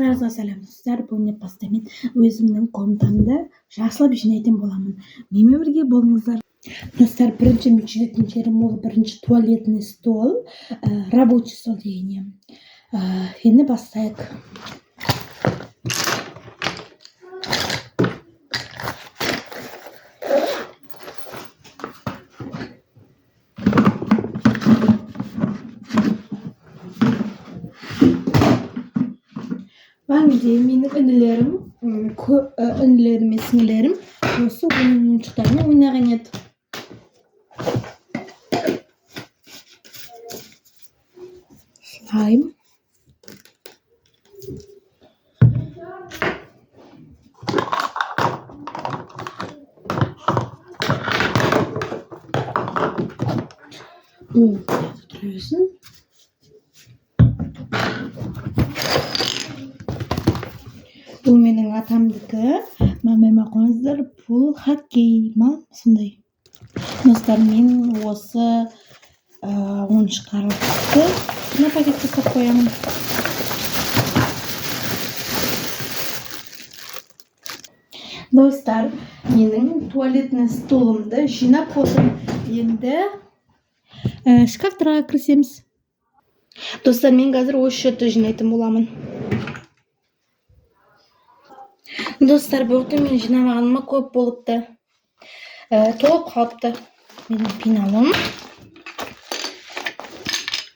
барлықтарыңызға сәлем достар. Бүгін бастаймын. Өзімнің комнатамды жақсылап жинайтын боламын. Менімен бірге болыңыздар. Достар, бірінші мен жүретін жерім ол бірінші туалетный стол, рабочий стол дегенем. Енді бастайық. Бәңгіде менің інілерім мен сіңілерім осы ойыншықтармен ойнаған еді. Слайм. Тұрысын. Бұл менің атамдікі. Мамама қойыңыздар, бұл хоккей ма? Сондай. Достар, мен осы ойыншықтарды мына пакетке салып қоямын. Достар, менің туалетный столымды жинап болдым. Енді шкафтарға кірісеміз. Достар, мен қазір осы жерді жинайтын боламын. Достар, бұқты мен жинамағаныма көп болыпты. Толып қалыпты. Менің пеналым.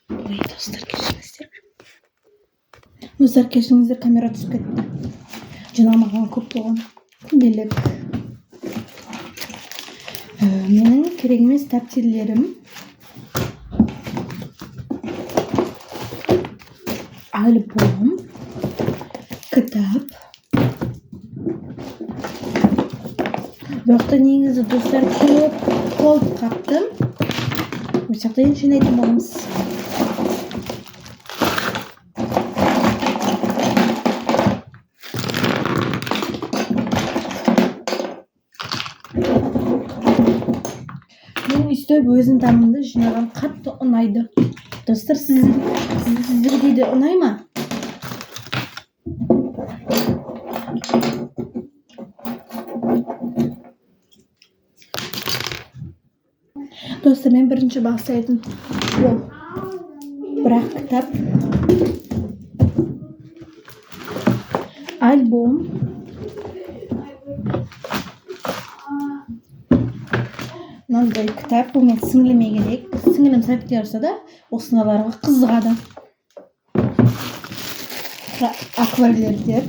Ой, достар, кешіріңіздер. Достар, кешіріңіздер, камера түсіп кетті. Жинамаған көп болған. Күнделік. Менің керек емес дәптерлерім. Альбом. Кітап. Бұқты негізі достар көп қолып қаптым. Осақта енді жинайтын боламыз. Мен үстіп өзім тамымды жинаған қатты ұнайды. Достар, сіздерге де ұнай ма? Достар, мен бірінші бастайтын ол бірақ кітап, альбом, мынандай кітап. Бұл мен сіңіліме керек. Сіңілім сәтке арса да осыналарға қызығады. Акварельдер.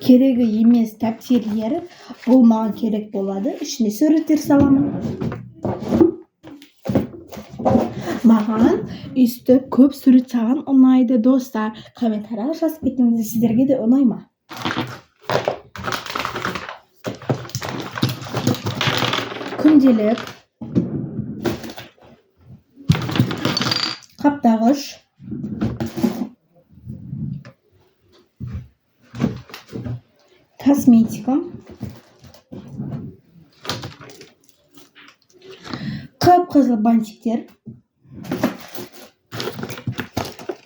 Керегі емес дәптерлер бұл маған керек болады. Ішіне суреттер саламын. Маған үсті көп сурет салған ұнайды. Достар, комментарияға жазып кетіңіздер, сіздерге де ұнай ма? Күнделік, қаптағыш, косметика, қып-қызыл бантиктер,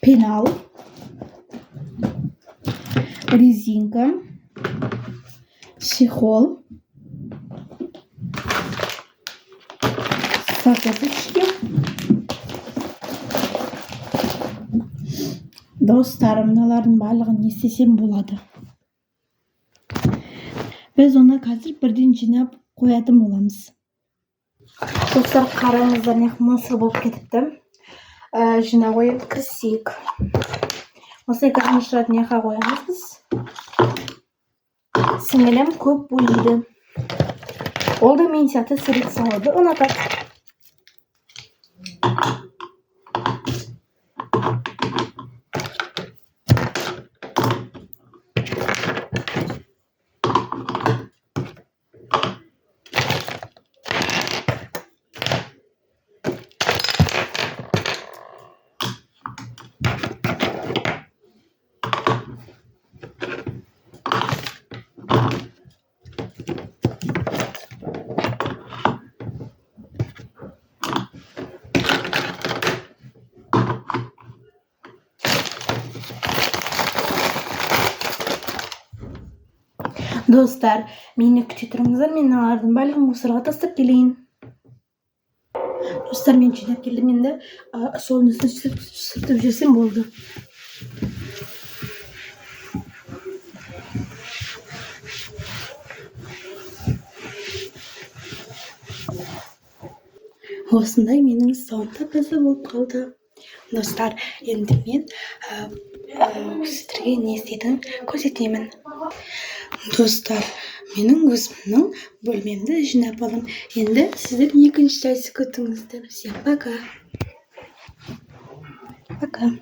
пенал, резинка, чехол, сакоточки. Достарым, мыналардың барлығын не істесем болады? Біз оны қазір бірден жинап қоятын боламыз. Достар, қараңыздар, не мусор болып кетіпті. Жина қойып кірісейік. Осылай қараңыздар, неға қоямыз біз. Сіңілім көп бөлейді. Ол да мен сияқты сурет салуды ұнатады. Dostlar, meni kütüp turыңыздар, мен алардын баардыгын мусорго тастап келейин. Достар, мен жинап келдим, енді соның үстүнө сүртүп жесем болду. Осындай менің столым таза болып қалды. Достар, енді мен сіздерге не істейтінін көрсетемін. Достар, менің өзімнің бөлмемді жинап алдым. Енді сіздер екінші часть күтіңіздер. Всем пока. Пока.